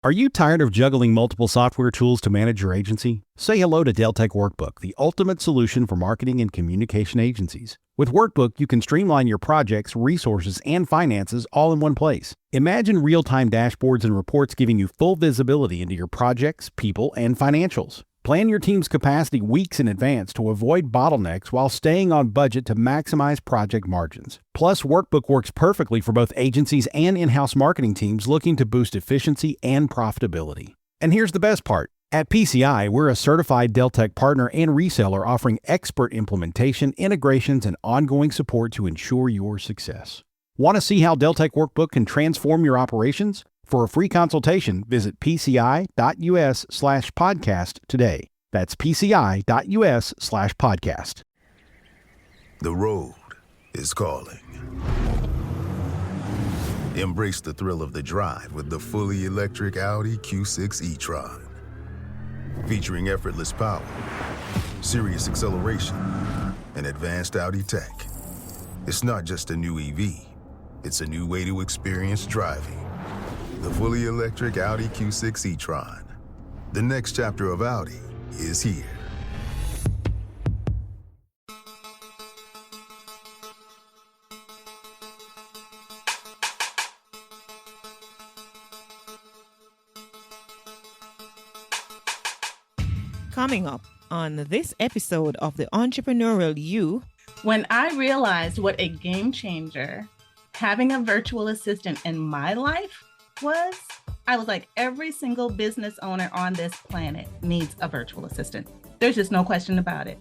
Are you tired of juggling multiple software tools to manage your agency? Say hello to Deltek Workbook, the ultimate solution for marketing and communication agencies. With Workbook, you can streamline your projects, resources, and finances all in one place. Imagine real-time dashboards and reports giving you full visibility into your projects, people, and financials. Plan your team's capacity weeks in advance to avoid bottlenecks while staying on budget to maximize project margins. Plus, Workbook works perfectly for both agencies and in-house marketing teams looking to boost efficiency and profitability. And here's the best part. At PCI, we're a certified Deltek partner and reseller offering expert implementation, integrations, and ongoing support to ensure your success. Want to see how Deltek Workbook can transform your operations? For a free consultation, visit pci.us/podcast today. That's pci.us/podcast. The road is calling. Embrace the thrill of the drive with the fully electric Audi Q6 e-tron. Featuring effortless power, serious acceleration, and advanced Audi tech. It's not just a new EV, it's a new way to experience driving. The fully electric Audi Q6 e-tron. The next chapter of Audi is here. Coming up on this episode of the Entrepreneurial You. When I realized what a game changer having a virtual assistant in my life was, I was like, every single business owner on this planet needs a virtual assistant. There's just no question about it.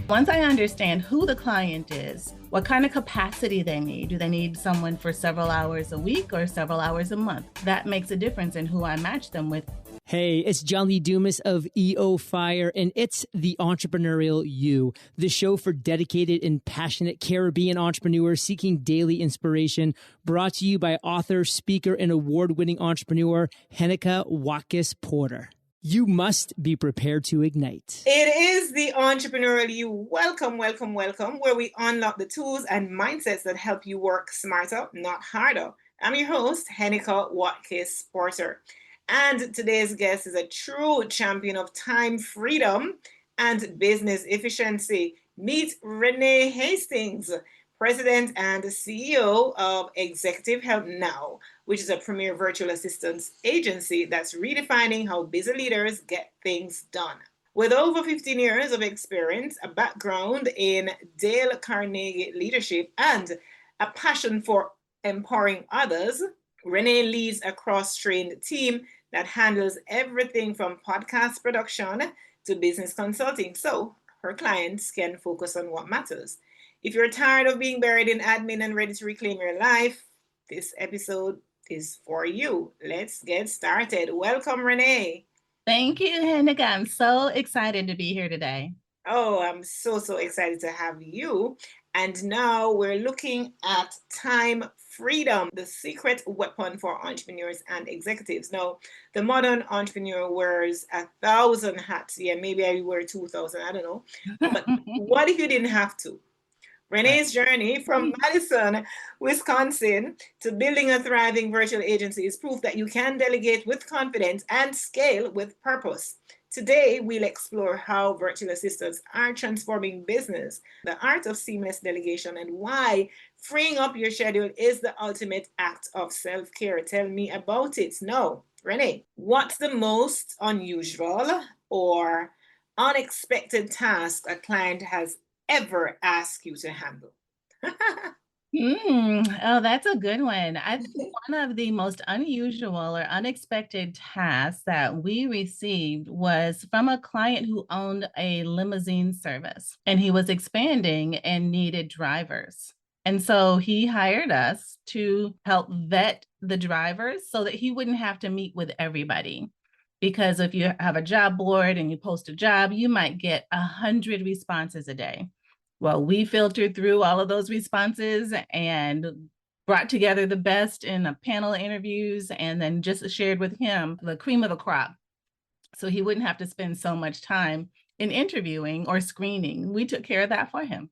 Once I understand who the client is, what kind of capacity they need, do they need someone for several hours a week or several hours a month? That makes a difference in who I match them with. Hey, it's John Lee Dumas of EO Fire, and it's the Entrepreneurial You, the show for dedicated and passionate Caribbean entrepreneurs seeking daily inspiration, brought to you by author, speaker, and award-winning entrepreneur Heneka Watkis-Porter. You must be prepared to ignite. It is the Entrepreneurial You. Welcome, welcome, welcome, where we unlock the tools and mindsets that help you work smarter, not harder. I'm your host, Heneka Watkis-Porter. And today's guest is a true champion of time freedom and business efficiency. Meet Renée Hastings, President and CEO of Executive Help Now, which is a premier virtual assistance agency that's redefining how busy leaders get things done. With over 15 years of experience, a background in Dale Carnegie leadership, and a passion for empowering others, Renée leads a cross-trained team that handles everything from podcast production to business consulting, so her clients can focus on what matters. If you're tired of being buried in admin and ready to reclaim your life, this episode is for you. Let's get started. Welcome, Renee. Thank you, Heneka. I'm so excited to be here today. Oh, I'm so excited to have you. And now we're looking at time freedom, the secret weapon for entrepreneurs and executives. Now, the modern entrepreneur wears 1,000 hats. Yeah, maybe I wear 2,000, I don't know. But what if you didn't have to? Renee's journey from Madison, Wisconsin to building a thriving virtual agency is proof that you can delegate with confidence and scale with purpose. Today, we'll explore how virtual assistants are transforming business, the art of seamless delegation, and why freeing up your schedule is the ultimate act of self-care. Tell me about it. Now, Renee, what's the most unusual or unexpected task a client has ever asked you to handle? Oh, that's a good one. I think one of the most unusual or unexpected tasks that we received was from a client who owned a limousine service, and he was expanding and needed drivers. And so he hired us to help vet the drivers so that he wouldn't have to meet with everybody. Because if you have a job board and you post a job, you might get 100 responses a day. Well, we filtered through all of those responses and brought together the best in a panel of interviews and then just shared with him the cream of the crop. So he wouldn't have to spend so much time in interviewing or screening. We took care of that for him.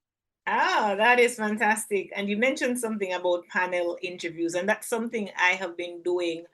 Oh, that is fantastic. And you mentioned something about panel interviews, and that's something I have been doing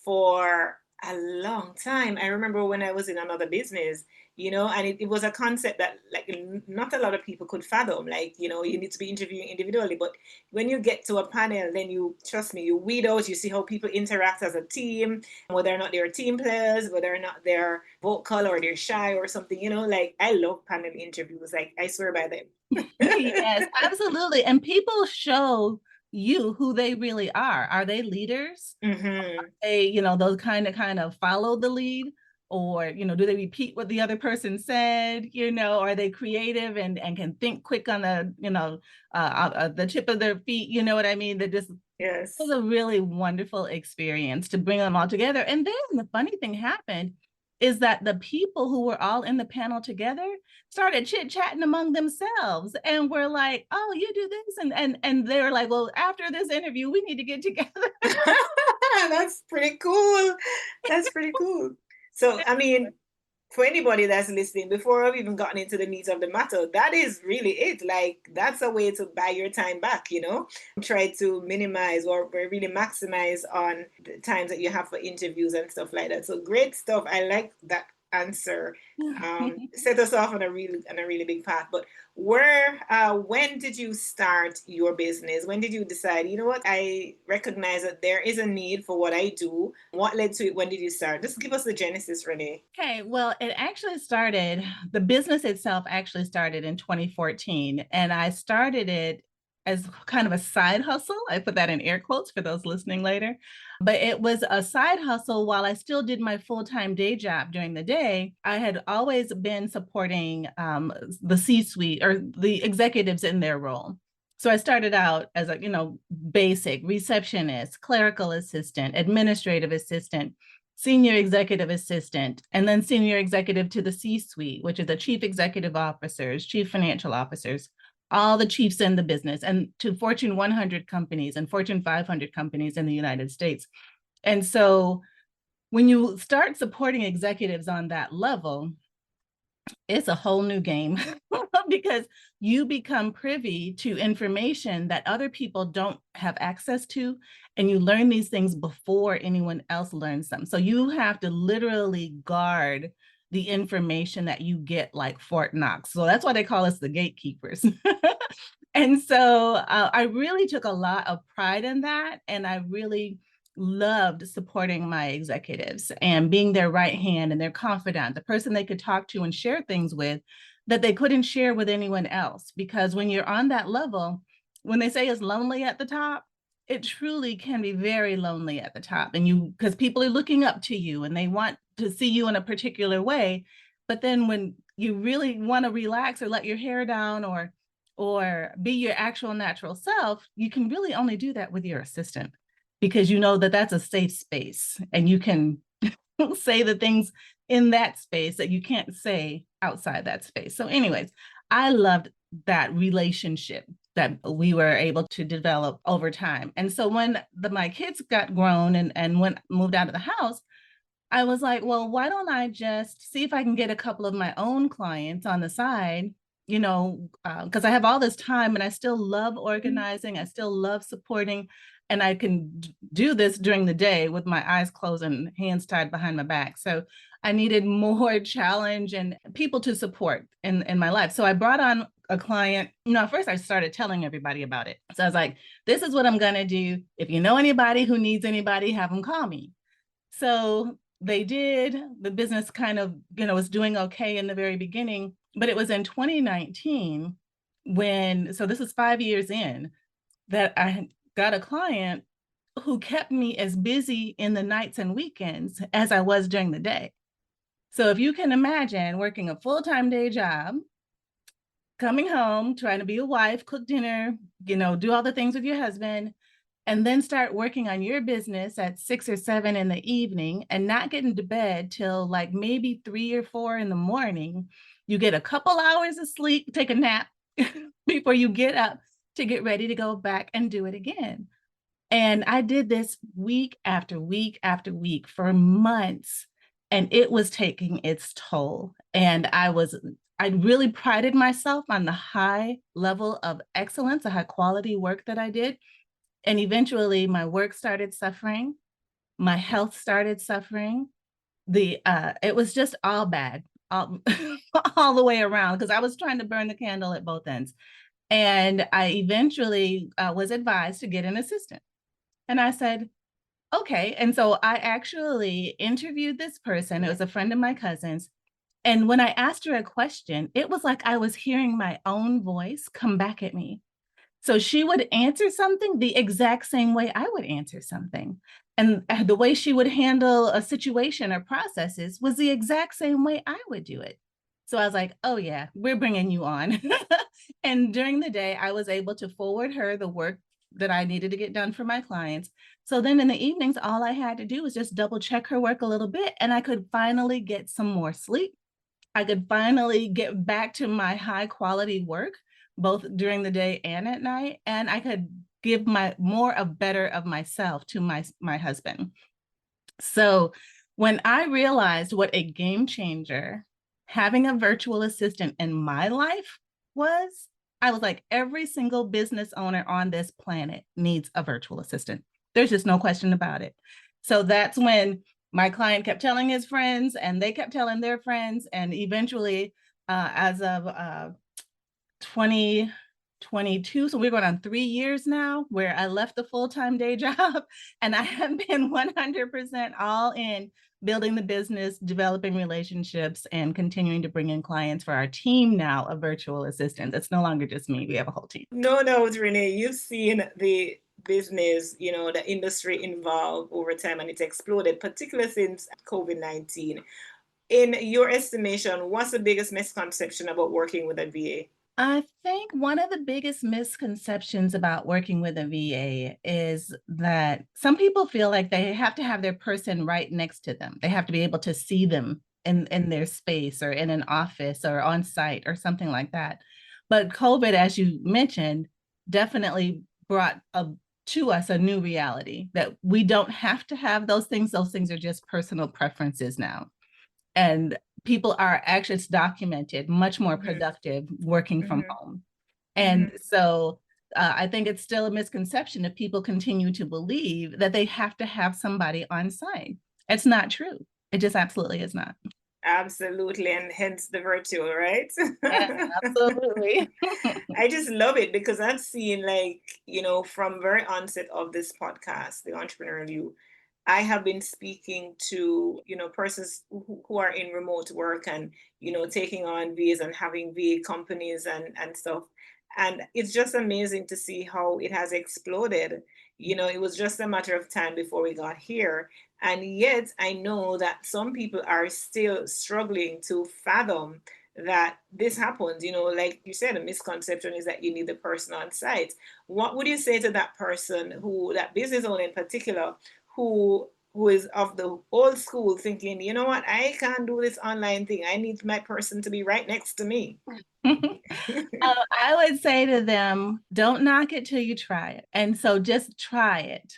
for a long time. I remember when I was in another business, and it was a concept that like not a lot of people could fathom. Like, you need to be interviewing individually, but when you get to a panel, then you trust me, you weed out, you see how people interact as a team, whether or not they're team players, whether or not they're vocal or they're shy or something, like I love panel interviews. Like I swear by them. Yes, absolutely. And people show you who they really are. Are they leaders? Mm-hmm. They, those kind of follow the lead, or, do they repeat what the other person said? Are they creative and can think quick on the tip of their feet? You know what I mean? That just Yes. was a really wonderful experience to bring them all together. And then the funny thing happened is that the people who were all in the panel together started chit-chatting among themselves, and we're like, oh, you do this, and they were like, well, after this interview we need to get together. That's pretty cool. That's pretty cool. So, I mean, for anybody that's listening, before I've even gotten into the needs of the matter, that is really it. Like, that's a way to buy your time back, Try to minimize or really maximize on the times that you have for interviews and stuff like that. So great stuff. I like that answer. Set us off on a really big path. But when did you start your business? When did you decide, you know what, I recognize that there is a need for what I do? What led to it? When did you start? Just give us the genesis, Renee. Okay, well, the business itself actually started in 2014, and I started it as kind of a side hustle. I put that in air quotes for those listening later, but it was a side hustle while I still did my full-time day job during the day. I had always been supporting the C-suite or the executives in their role. So I started out as a, basic receptionist, clerical assistant, administrative assistant, senior executive assistant, and then senior executive to the C-suite, which is the chief executive officers, chief financial officers, all the chiefs in the business, and to Fortune 100 companies and Fortune 500 companies in the United States. And so when you start supporting executives on that level, it's a whole new game because you become privy to information that other people don't have access to, and you learn these things before anyone else learns them. So you have to literally guard the information that you get like Fort Knox. So that's why they call us the gatekeepers. And so I really took a lot of pride in that, and I really loved supporting my executives and being their right hand and their confidant, the person they could talk to and share things with that they couldn't share with anyone else. Because when you're on that level, when they say it's lonely at the top, it truly can be very lonely at the top. And because people are looking up to you and they want to see you in a particular way. But then when you really want to relax or let your hair down or be your actual natural self, you can really only do that with your assistant, because you know that that's a safe space and you can say the things in that space that you can't say outside that space. So anyways, I loved that relationship that we were able to develop over time. And so when my kids got grown and moved out of the house, I was like, well, why don't I just see if I can get a couple of my own clients on the side, because I have all this time and I still love organizing. I still love supporting, and I can do this during the day with my eyes closed and hands tied behind my back. So I needed more challenge and people to support in my life. So I brought on a client. At first I started telling everybody about it. So I was like, this is what I'm going to do. If you know anybody who needs anybody, have them call me. So they did. The business kind of, was doing okay in the very beginning, but it was in 2019 so this is 5 years in, that I got a client who kept me as busy in the nights and weekends as I was during the day. So if you can imagine working a full-time day job, coming home, trying to be a wife, cook dinner, do all the things with your husband, and then start working on your business at 6 or 7 in the evening and not getting to bed till like maybe 3 or 4 in the morning. You get a couple hours of sleep, take a nap before you get up to get ready to go back and do it again. And I did this week after week after week for months, and it was taking its toll. And I was I really prided myself on the high level of excellence, the high quality work that I did. And eventually my work started suffering. My health started suffering. It was just all bad, all, all the way around, because I was trying to burn the candle at both ends. And I eventually was advised to get an assistant. And I said, okay. And so I actually interviewed this person. It was a friend of my cousin's. And when I asked her a question, it was like I was hearing my own voice come back at me. So she would answer something the exact same way I would answer something. And the way she would handle a situation or processes was the exact same way I would do it. So I was like, oh, yeah, we're bringing you on. And during the day, I was able to forward her the work that I needed to get done for my clients. So then in the evenings, all I had to do was just double check her work a little bit, and I could finally get some more sleep. I could finally get back to my high quality work, both during the day and at night. And I could give my more of better of myself to my husband. So when I realized what a game changer having a virtual assistant in my life was, I was like, every single business owner on this planet needs a virtual assistant. There's just no question about it. So that's when my client kept telling his friends, and they kept telling their friends. And eventually, as of 2022, so we're going on 3 years now, where I left the full-time day job, and I have been 100% all in building the business, developing relationships, and continuing to bring in clients for our team now of virtual assistants. It's no longer just me. We have a whole team. No doubt, Renee, you've seen the business, the industry involved over time, and it's exploded, particularly since COVID-19. In your estimation, what's the biggest misconception about working with a VA? I think one of the biggest misconceptions about working with a VA is that some people feel like they have to have their person right next to them. They have to be able to see them in their space or in an office or on site or something like that. But COVID, as you mentioned, definitely brought to us a new reality that we don't have to have those things. Those things are just personal preferences now. And people are actually, it's documented, much more productive working from home. And so I think it's still a misconception if people continue to believe that they have to have somebody on site. It's not true. It just absolutely is not. Absolutely. And hence the virtual, right? Yes, absolutely. I just love it because I've seen, from very onset of this podcast, the Entrepreneurial You, I have been speaking to, persons who are in remote work and, taking on VAs and having VA companies and stuff. And it's just amazing to see how it has exploded. It was just a matter of time before we got here. And yet I know that some people are still struggling to fathom that this happens. Like you said, a misconception is that you need the person on site. What would you say to that person, that business owner in particular, who is of the old school, thinking, you know what, I can't do this online thing. I need my person to be right next to me. I would say to them, don't knock it till you try it. And so just try it.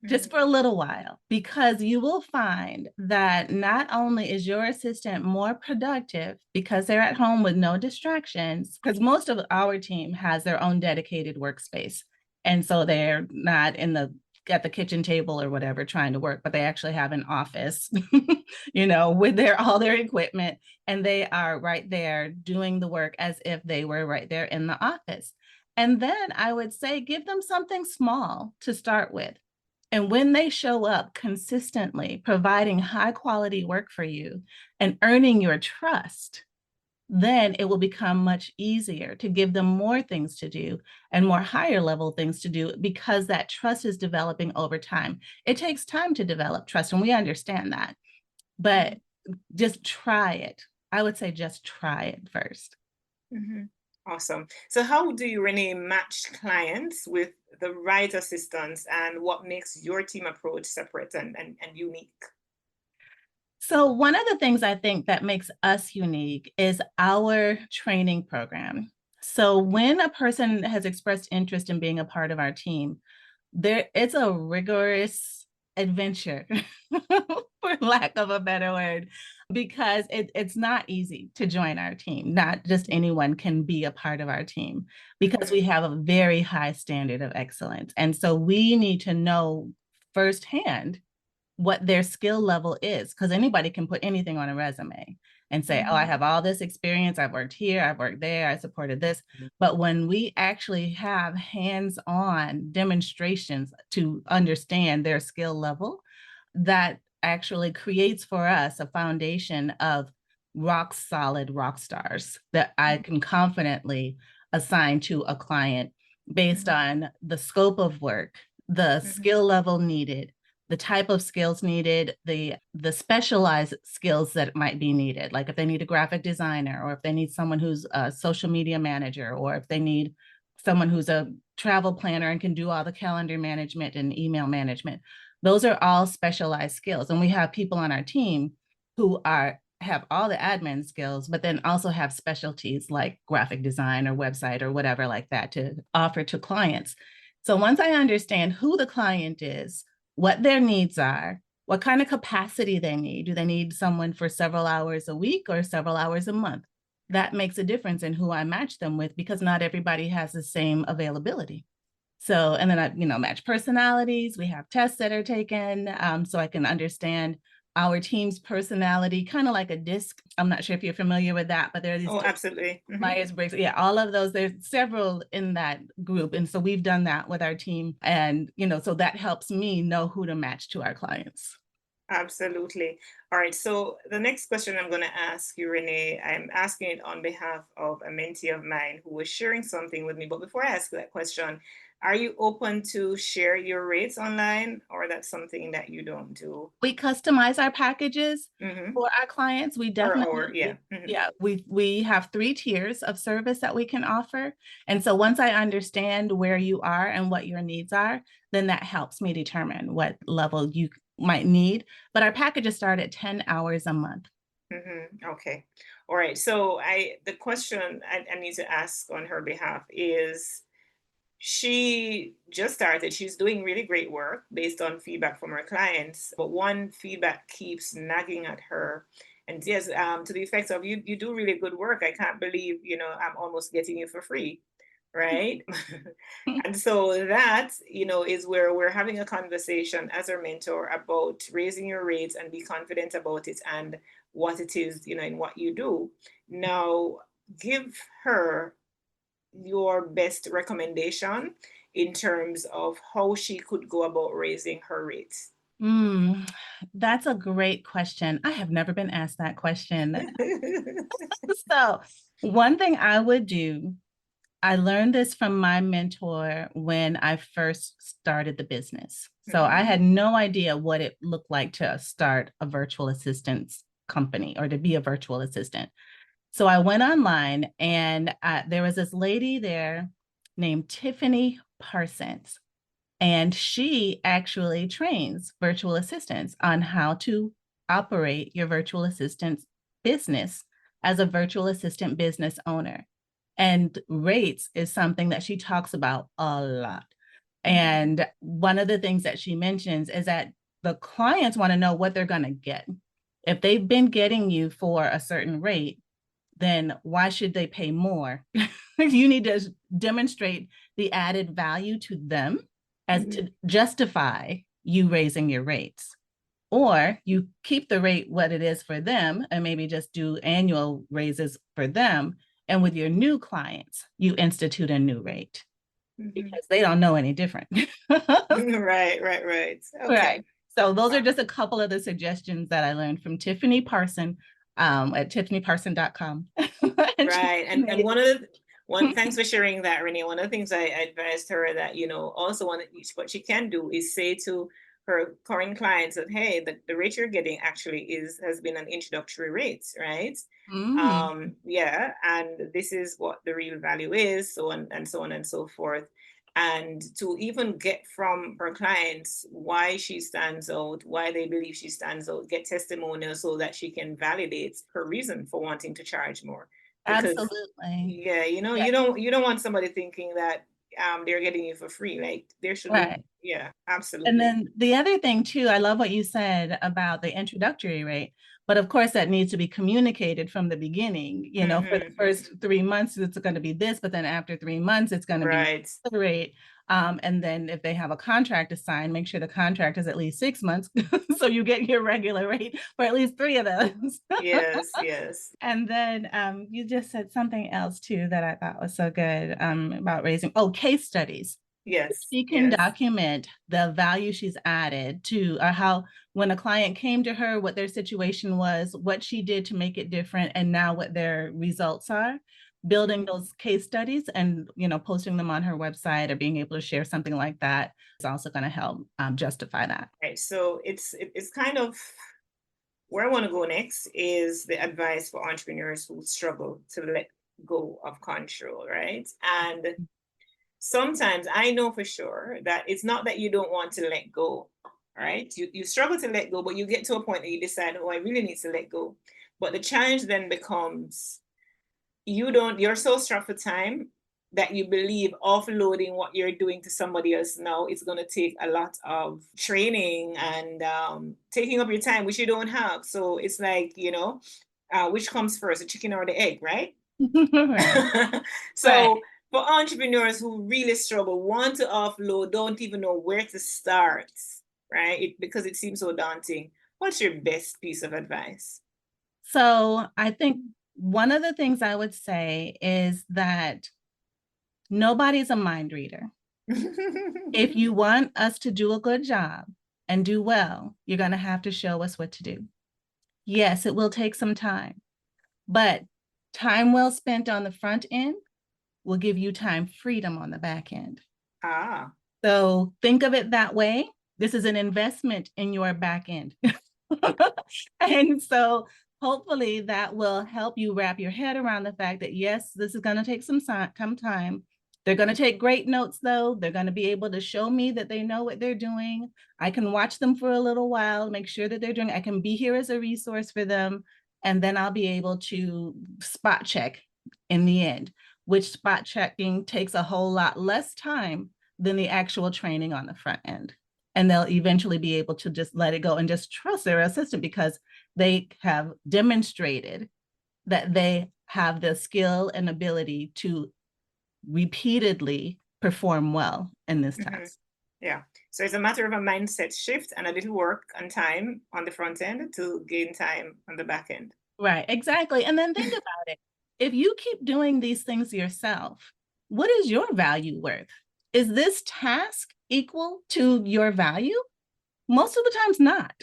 Just for a little while, because you will find that not only is your assistant more productive because they're at home with no distractions, because most of our team has their own dedicated workspace. And so they're not at the kitchen table or whatever trying to work, but they actually have an office, with all their equipment, and they are right there doing the work as if they were right there in the office. And then I would say, give them something small to start with. And when they show up consistently, providing high quality work for you and earning your trust, then it will become much easier to give them more things to do and more higher level things to do, because that trust is developing over time. It takes time to develop trust, and we understand that, but just try it. I would say just try it first. Mm-hmm. Awesome. So how do you, Renee, match clients with the right assistants, and what makes your team approach separate and unique? So one of the things I think that makes us unique is our training program. So when a person has expressed interest in being a part of our team, it's a rigorous adventure for for lack of a better word, because it's not easy to join our team. Not just anyone can be a part of our team because we have a very high standard of excellence. And so we need to know firsthand what their skill level is, because anybody can put anything on a resume and say, oh, I have all this experience. I've worked here, I've worked there, I supported this. But when we actually have hands-on demonstrations to understand their skill level, that actually creates for us a foundation of rock solid rock stars that I can confidently assign to a client based on the scope of work, the skill level needed, the type of skills needed, the specialized skills that might be needed, like if they need a graphic designer, or if they need someone who's a social media manager, or if they need someone who's a travel planner and can do all the calendar management and email management. Those are all specialized skills. And we have people on our team who have all the admin skills, but then also have specialties like graphic design or website or whatever like that to offer to clients. So once I understand who the client is, what their needs are, what kind of capacity they need. Do they need someone for several hours a week or several hours a month? That makes a difference in who I match them with, because not everybody has the same availability. So, and then I, match personalities. We have tests that are taken, so I can understand our team's personality, kind of like a DISC. I'm not sure if you're familiar with that, but there are these absolutely. Myers-Briggs. Yeah, all of those. There's several in that group. And so we've done that with our team. And, so that helps me know who to match to our clients. Absolutely. All right. So the next question I'm going to ask you, Renee, I'm asking it on behalf of a mentee of mine who was sharing something with me. But before I ask that question, are you open to share your rates online, or that's something that you don't do? We customize our packages for our clients. We definitely, we have 3 tiers of service that we can offer. And so once I understand where you are and what your needs are, then that helps me determine what level you might need. But our packages start at 10 hours a month. Okay. All right. So the question I need to ask on her behalf is, she just started. She's doing really great work based on feedback from her clients, but one feedback keeps nagging at her. And yes, to the effect of, you do really good work. I can't believe, I'm almost getting you for free. Right. And so that, is where we're having a conversation as her mentor about raising your rates and be confident about it and what it is, in what you do. Now, give her your best recommendation in terms of how she could go about raising her rates. That's a great question. I have never been asked that question. So one thing I would do, I learned this from my mentor when I first started the business. So I had no idea what it looked like to start a virtual assistance company or to be a virtual assistant. So I went online, and there was this lady there named Tiffany Parsons, and she actually trains virtual assistants on how to operate your virtual assistant business as a virtual assistant business owner. And rates is something that she talks about a lot. And one of the things that she mentions is that the clients want to know what they're going to get. If they've been getting you for a certain rate, then why should they pay more? You need to demonstrate the added value to them as to justify you raising your rates. Or you keep the rate what it is for them and maybe just do annual raises for them. And with your new clients, you institute a new rate because they don't know any different. Right. Okay. Right. So those are just a couple of the suggestions that I learned from Tiffany Parson at tiffanyparson.com. Right. And thanks for sharing that, Renee. One of the things I advised her that, also what she can do is say to her current clients that, hey, the rate you're getting actually has been an introductory rate, right? And this is what the real value is, so on and so on and so forth. And to even get from her clients why she stands out, why they believe she stands out, get testimonials so that she can validate her reason for wanting to charge more. Because, absolutely. yeah, you don't want somebody thinking that they're getting it for free. Like there should Right. be, yeah, absolutely. And then the other thing too, I love what you said about the introductory rate, but of course that needs to be communicated from the beginning. You know, for the first 3 months, it's going to be this, but then after 3 months, it's going to be the rate. And then if they have a contract to sign, make sure the contract is at least 6 months, so you get your regular rate for at least 3 of those. Yes, yes. And then you just said something else too that I thought was so good about raising, case studies. Yes. She can document the value she's added to how when a client came to her, what their situation was, what she did to make it different, and now what their results are. Building those case studies and, you know, posting them on her website or being able to share something like that is also going to help justify that. Right. So it's kind of where I want to go next is the advice for entrepreneurs who struggle to let go of control, right? And sometimes I know for sure that it's not that you don't want to let go, right? You struggle to let go, but you get to a point that you decide, oh, I really need to let go. But the challenge then becomes you're so strapped for time that you believe offloading what you're doing to somebody else now is going to take a lot of training and taking up your time, which you don't have. So it's like, which comes first, the chicken or the egg, right? So for entrepreneurs who really struggle, want to offload, don't even know where to start, right? Because it seems so daunting. What's your best piece of advice? So I think one of the things I would say is that nobody's a mind reader. If you want us to do a good job and do well, you're going to have to show us what to do. Yes, it will take some time, but time well spent on the front end will give you time freedom on the back end. So think of it that way. This is an investment in your back end. And so hopefully that will help you wrap your head around the fact that, yes, this is going to take some time. They're going to take great notes, though. They're going to be able to show me that they know what they're doing. I can watch them for a little while, make sure that they're doing, I can be here as a resource for them. And then I'll be able to spot check in the end, which spot checking takes a whole lot less time than the actual training on the front end. And they'll eventually be able to just let it go and just trust their assistant because they have demonstrated that they have the skill and ability to repeatedly perform well in this task. Yeah. So it's a matter of a mindset shift and a little work and time on the front end to gain time on the back end. Right, exactly. And then think about it. If you keep doing these things yourself, what is your value worth? Is this task equal to your value? Most of the times not.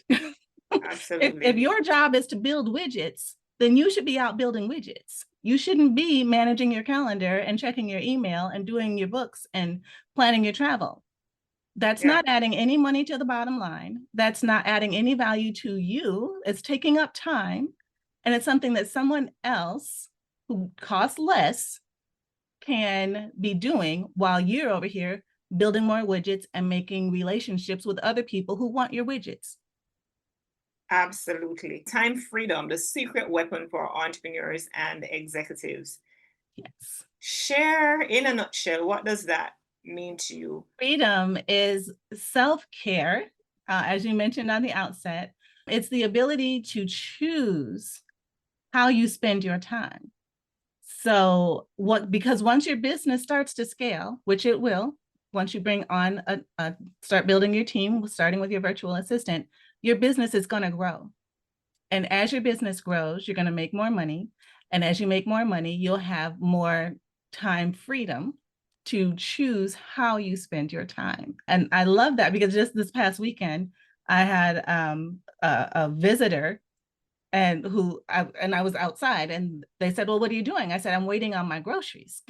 Absolutely. If your job is to build widgets, then you should be out building widgets. You shouldn't be managing your calendar and checking your email and doing your books and planning your travel. That's not adding any money to the bottom line. That's not adding any value to you. It's taking up time. And it's something that someone else who costs less can be doing while you're over here building more widgets and making relationships with other people who want your widgets. Absolutely. Time freedom, the secret weapon for entrepreneurs and executives. Yes. Share in a nutshell, what does that mean to you? Freedom is self-care, as you mentioned on the outset. It's the ability to choose how you spend your time. So because once your business starts to scale, which it will, once you bring on start building your team, starting with your virtual assistant, your business is going to grow. And as your business grows, you're going to make more money. And as you make more money, you'll have more time freedom to choose how you spend your time. And I love that because just this past weekend, I had a visitor and I was outside and they said, well, what are you doing? I said, I'm waiting on my groceries.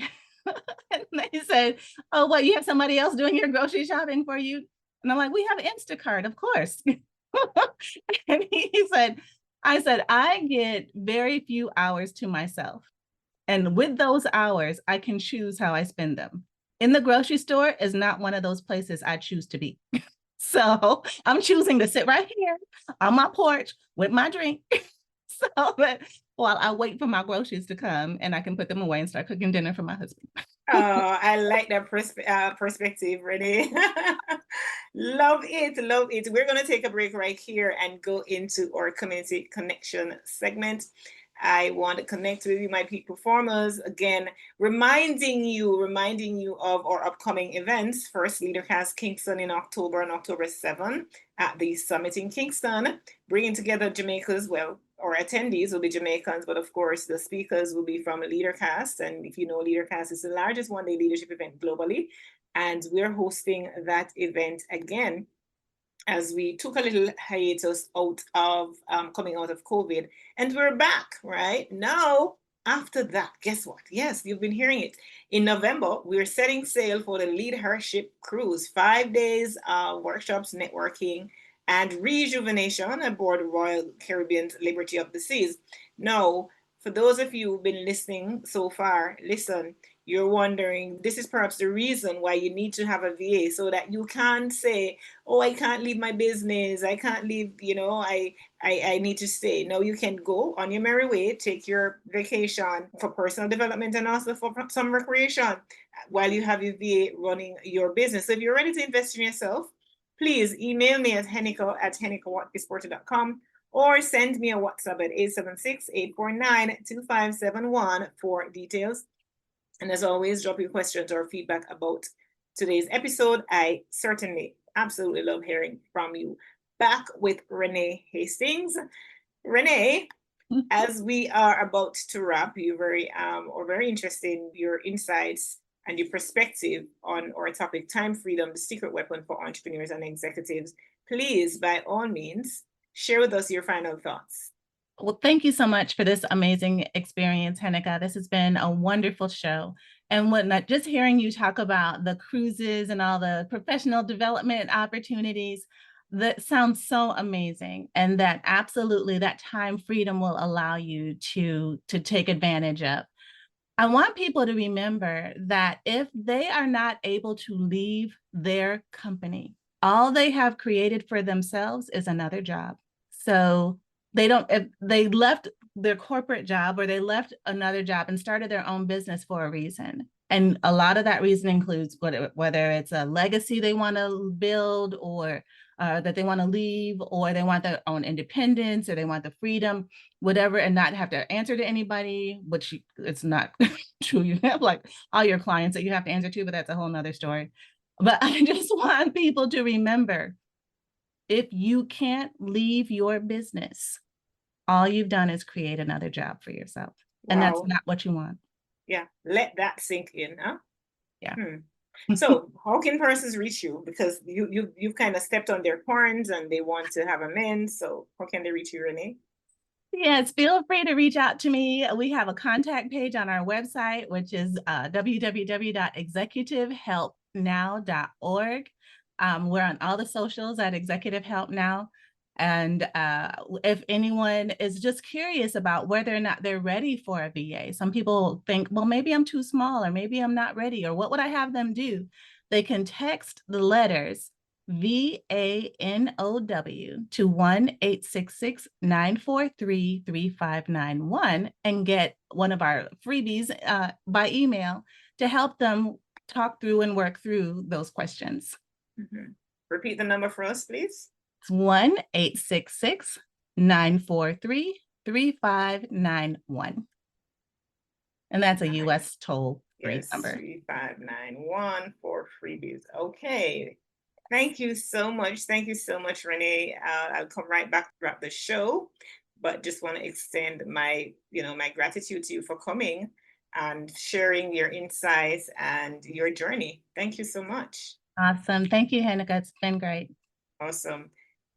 And they said, oh, what, you have somebody else doing your grocery shopping for you? And I'm like, we have Instacart, of course. And I said, I get very few hours to myself. And with those hours, I can choose how I spend them. In the grocery store is not one of those places I choose to be. So I'm choosing to sit right here on my porch with my drink so that while I wait for my groceries to come and I can put them away and start cooking dinner for my husband. Oh, I like that perspective, Renee. Love it, love it. We're going to take a break right here and go into our community connection segment. I want to connect with you, my peak performers. Again, reminding you of our upcoming events. First, LeaderCast Kingston in October, on October 7th at the Summit in Kingston, bringing together Jamaica's, well, our attendees will be Jamaicans, but of course the speakers will be from LeaderCast. And if you know, LeaderCast is the largest one-day leadership event globally. And we're hosting that event again as we took a little hiatus out of coming out of COVID, and we're back right now. After that, guess what? Yes, you've been hearing it. In November, we're setting sail for the Leadership Cruise, 5 days workshops, networking, and rejuvenation aboard Royal Caribbean's Liberty of the Seas. Now, for those of you who've been listening so far, listen, you're wondering, this is perhaps the reason why you need to have a VA, so that you can't say, oh, I can't leave my business, I can't leave, I need to stay. No, you can go on your merry way, take your vacation for personal development and also for some recreation while you have your VA running your business. So if you're ready to invest in yourself, please email me at heneka@henekawatkis-porter.com or send me a WhatsApp at 876-849-2571 for details. And as always, drop your questions or feedback about today's episode. I certainly absolutely love hearing from you. Back with Renée Hastings. Renee, as we are about to wrap, you're very interested in your insights and your perspective on our topic, time freedom, the secret weapon for entrepreneurs and executives. Please, by all means, share with us your final thoughts. Well, thank you so much for this amazing experience, Heneka. This has been a wonderful show. And just hearing you talk about the cruises and all the professional development opportunities, that sounds so amazing. And that absolutely that time freedom will allow you to take advantage of. I want people to remember that if they are not able to leave their company, all they have created for themselves is another job. So if they left their corporate job or they left another job and started their own business for a reason. And a lot of that reason includes whether it's a legacy they want to build or that they want to leave, or they want their own independence, or they want the freedom, whatever, and not have to answer to anybody, which it's not true. You have like all your clients that you have to answer to, but that's a whole nother story. But I just want people to remember, if you can't leave your business, all you've done is create another job for yourself. Wow. And that's not what you want. Yeah, let that sink in, huh? Yeah. So how can persons reach you? Because you've kind of stepped on their horns and they want to have amends. So how can they reach you, Renee? Yes, feel free to reach out to me. We have a contact page on our website, which is www.executivehelpnow.org. We're on all the socials at Executive Help Now. And if anyone is just curious about whether or not they're ready for a VA, some people think, well, maybe I'm too small, or maybe I'm not ready, or what would I have them do? They can text the letters VANOW to 1-866-943-3591 and get one of our freebies by email to help them talk through and work through those questions. Mm-hmm. Repeat the number for us, please. It's 1-866-943-3591. And that's a US toll-free number. 3591 for freebies. Okay. Thank you so much. Thank you so much, Renee. I'll come right back throughout the show, but just want to extend my gratitude to you for coming and sharing your insights and your journey. Thank you so much. Awesome. Thank you, Heneka. It's been great. Awesome.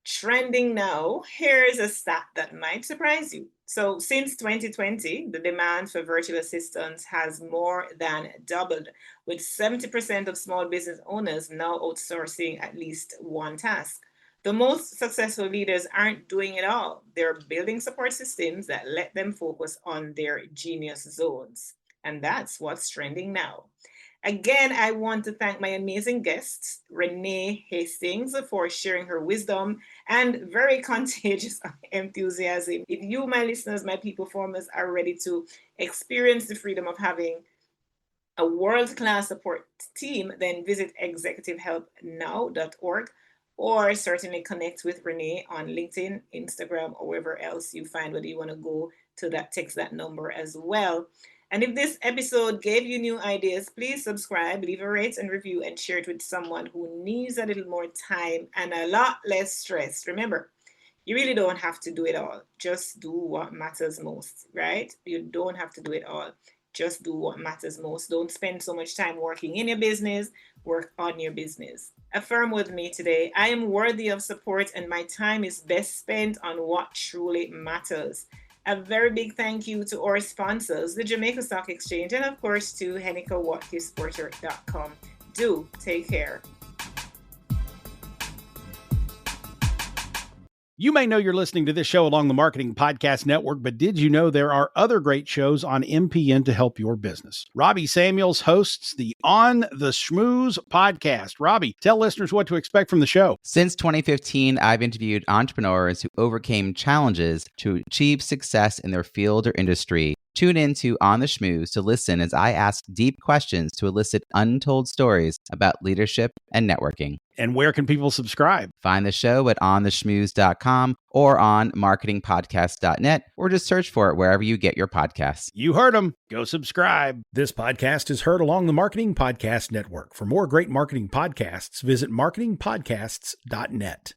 Trending now, here's a stat that might surprise you. So since 2020, the demand for virtual assistants has more than doubled, with 70% of small business owners now outsourcing at least one task. The most successful leaders aren't doing it all. They're building support systems that let them focus on their genius zones. And that's what's trending now. Again, I want to thank my amazing guest, Renée Hastings, for sharing her wisdom and very contagious enthusiasm. If you, my listeners, my peak performers, are ready to experience the freedom of having a world-class support team, then visit executivehelpnow.org, or certainly connect with Renee on LinkedIn, Instagram, or wherever else you find whether you want to go to that, text that number as well. And if this episode gave you new ideas, please subscribe, leave a rate and review, and share it with someone who needs a little more time and a lot less stress. Remember, you really don't have to do it all. Just do what matters most, right? You don't have to do it all. Just do what matters most. Don't spend so much time working in your business. Work on your business. Affirm with me today. I am worthy of support, and my time is best spent on what truly matters. A very big thank you to our sponsors, the Jamaica Stock Exchange, and of course to HenekaWatkis-Porter.com. Do take care. You may know you're listening to this show along the Marketing Podcast Network, but did you know there are other great shows on MPN to help your business? Robbie Samuels hosts the On the Schmooze podcast. Robbie, tell listeners what to expect from the show. Since 2015, I've interviewed entrepreneurs who overcame challenges to achieve success in their field or industry. Tune in to On the Schmooze to listen as I ask deep questions to elicit untold stories about leadership and networking. And where can people subscribe? Find the show at ontheschmooze.com or on marketingpodcast.net, or just search for it wherever you get your podcasts. You heard them. Go subscribe. This podcast is heard along the Marketing Podcast Network. For more great marketing podcasts, visit marketingpodcasts.net.